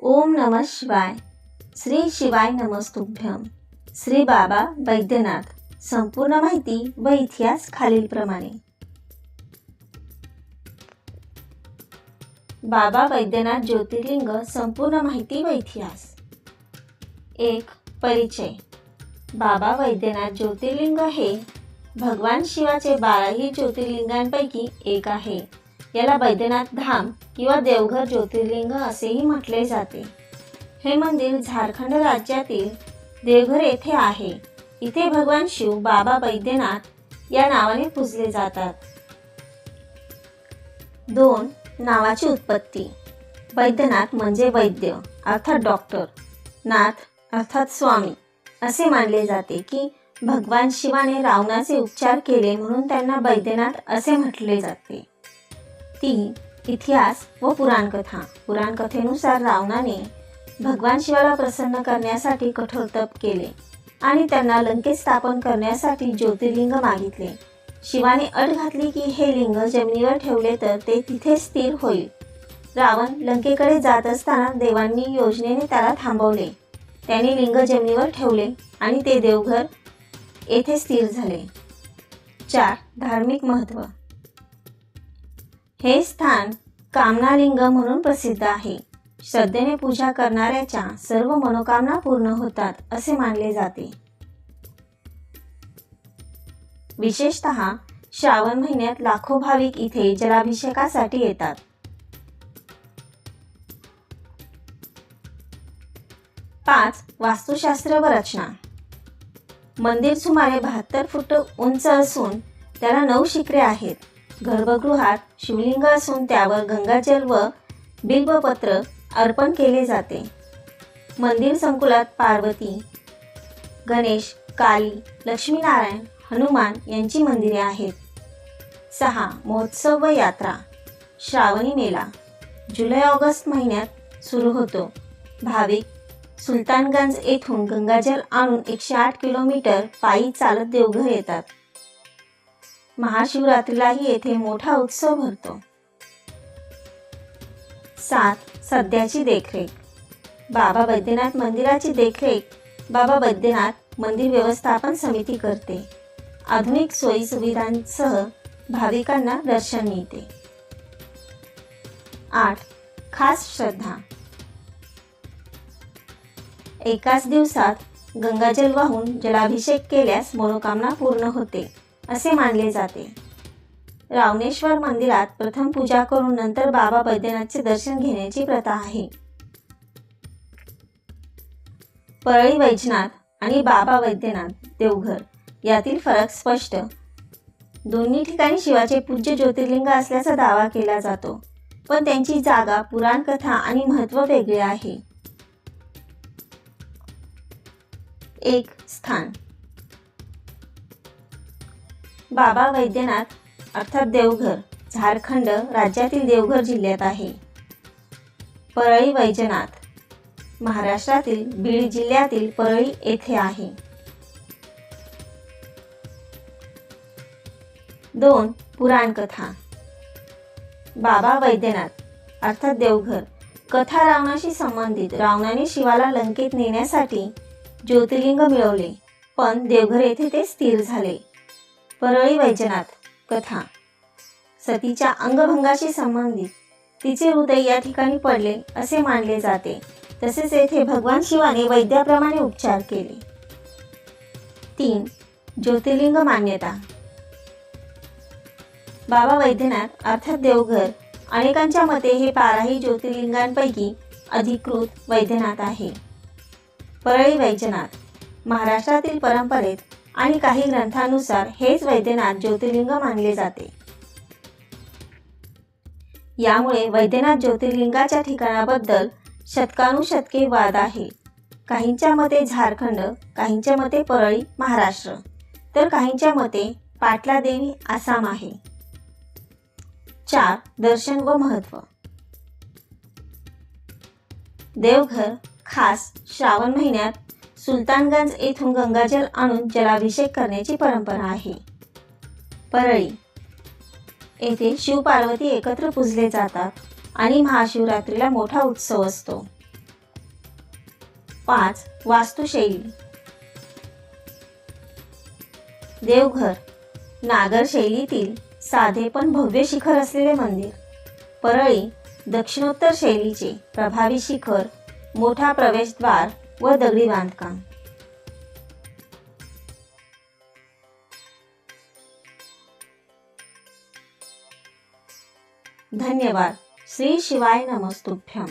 ओम नमः शिवाय. श्री शिवाय नमस्तुभ्यम. श्री बाबा वैद्यनाथ. संपूर्ण माहिती व इतिहास खालीलप्रमाणे. बाबा वैद्यनाथ ज्योतिर्लिंग संपूर्ण माहिती व इतिहास. 1. परिचय. बाबा वैद्यनाथ ज्योतिर्लिंग हे भगवान शिवाचे 12 ज्योतिर्लिंगांपैकी एक आहे. याला वैद्यनाथ धाम किंवा देवघर ज्योतिर्लिंग असेही म्हटले जाते. हे मंदिर झारखंड राज्यातील देवघर येथे आहे. इथे भगवान शिव बाबा वैद्यनाथ या नावाने पूजले जातात. 2. नावाची उत्पत्ती. वैद्यनाथ म्हणजे वैद्य अर्थात डॉक्टर, नाथ अर्थात स्वामी असे मानले जाते की भगवान शिवाने रावणाचे उपचार केले म्हणून त्यांना वैद्यनाथ असे म्हटले जाते. 3. इतिहास व पुराणकथा. पुराणकथेनुसार रावणाने भगवान शिवाला प्रसन्न करण्यासाठी कठोर तप केले आणि त्यांना लंकेत स्थापन करण्यासाठी ज्योतिर्लिंग मागितले. शिवाने अट घातली की हे लिंग जमिनीवर ठेवले तर ते तिथे स्थिर होईल. रावण लंकेकडे जात असताना देवांनी योजनेने त्याला थांबवले. त्याने लिंग जमिनीवर ठेवले आणि ते देवघर येथे स्थिर झाले. 4. धार्मिक महत्त्व. हे स्थान कामनालिंग म्हणून प्रसिद्ध आहे. श्रद्धेने पूजा करणाऱ्याच्या सर्व मनोकामना पूर्ण होतात असे मानले जाते. विशेषतः श्रावण महिन्यात लाखो भाविक इथे जलाभिषेकासाठी येतात. 5. वास्तुशास्त्र व रचना. मंदिर सुमारे 72 फूट उंच असून त्याला 9 शिखरे आहेत. गर्भगृहात शिवलिंग असून त्यावर गंगाजल व बिल्वपत्र अर्पण केले जाते. मंदिर संकुलात पार्वती, गणेश, काली, लक्ष्मीनारायण, हनुमान यांची मंदिरे आहेत. 6. महोत्सव व यात्रा. श्रावणी मेला जुलै-ऑगस्ट महिन्यात सुरू होतो. भाविक सुलतानगंज येथून गंगाजल आणून 108 किलोमीटर पायी चालत देवघर येतात. महाशिवरात्रीलाही येथे मोठा उत्सव भरतो. 7. सध्याची देखरेख. बाबा वैद्यनाथ मंदिराची देखरेख बाबा वैद्यनाथ मंदिर व्यवस्थापन समिती करते. आधुनिक सोयी सुविधांसह भाविकांना दर्शन मिळते. 8. खास श्रद्धा. एकाच दिवसात गंगाजल वाहून जलाभिषेक केल्यास मनोकामना पूर्ण होते असे मानले जाते. रावणेश्वर मंदिरात प्रथम पूजा करून नंतर बाबा वैद्यनाथचे दर्शन घेण्याची प्रथा आहे. परळी वैजनाथ आणि बाबा वैद्यनाथ देवघर यातील फरक स्पष्ट. दोन्ही ठिकाणी शिवाचे पूज्य ज्योतिर्लिंग असल्याचा दावा केला जातो, पण त्यांची जागा, पुराणकथा आणि महत्त्व वेगळे आहे. 1. स्थान. बाबा वैद्यनाथ अर्थात देवघर झारखंड राज्यातील देवघर जिल्ह्यात आहे. परळी वैजनाथ महाराष्ट्रातील बीड जिल्ह्यातील परळी येथे आहे. 2. पुराणकथा. बाबा वैद्यनाथ अर्थात देवघर कथा रावणाशी संबंधित. रावणाने शिवाला लंकेत नेण्यासाठी ज्योतिर्लिंग मिळवले, पण देवघर येथे ते स्थिर झाले. परळी वैजनाथ कथा. सतीच्या अंगभंगाशी संबंधित. तिचे हृदय या ठिकाणी पडले असे मानले जाते. तसेच येथे भगवान शिवाने वैद्याप्रमाणे उपचार केले. 3. ज्योतिर्लिंग मान्यता. बाबा वैद्यनाथ अर्थात देवघर अनेकांच्या मते हे 12 ज्योतिर्लिंगांपैकी अधिकृत वैद्यनाथ आहे. परळी वैजनाथ महाराष्ट्रातील परंपरेत आणि काही ग्रंथानुसार हेच वैद्यनाथ ज्योतिर्लिंग मानले जाते. यामुळे वैद्यनाथ ज्योतिर्लिंगाच्या ठिकाणाबद्दल शतकानुशतके वाद आहे. काहींच्या मते झारखंड, काहींच्या मते परळी महाराष्ट्र, तर काहींच्या मते पाटला देवी आसाम आहे. 4. दर्शन व महत्त्व. देवघर खास श्रावण महिन्यात सुलतानगंज येथून गंगाजल आणून जलाभिषेक करण्याची परंपरा आहे. परळी येथे शिव पार्वती एकत्र पूजले जातात आणि महाशिवरात्रीला मोठा उत्सव असतो. 5. वास्तुशैली. देवघर नागर शैलीतील साधे पण भव्य शिखर असलेले मंदिर. परळी दक्षिणोत्तर शैलीचे प्रभावी शिखर, मोठा प्रवेशद्वार व दगडी बांधकाम. धन्यवाद. श्री शिवाय नमस्तुभ्यम.